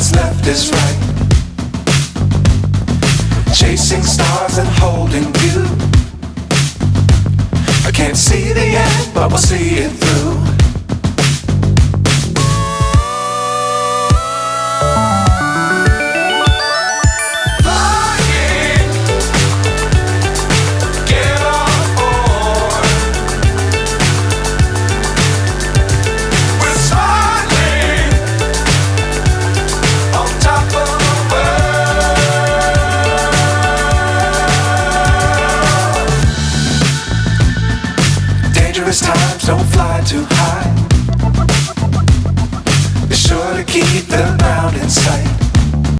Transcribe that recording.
what's left is right. Chasing stars and holding you. I can't see the end, but we'll see it through. Times don't fly too high. Be sure to keep the ground in sight.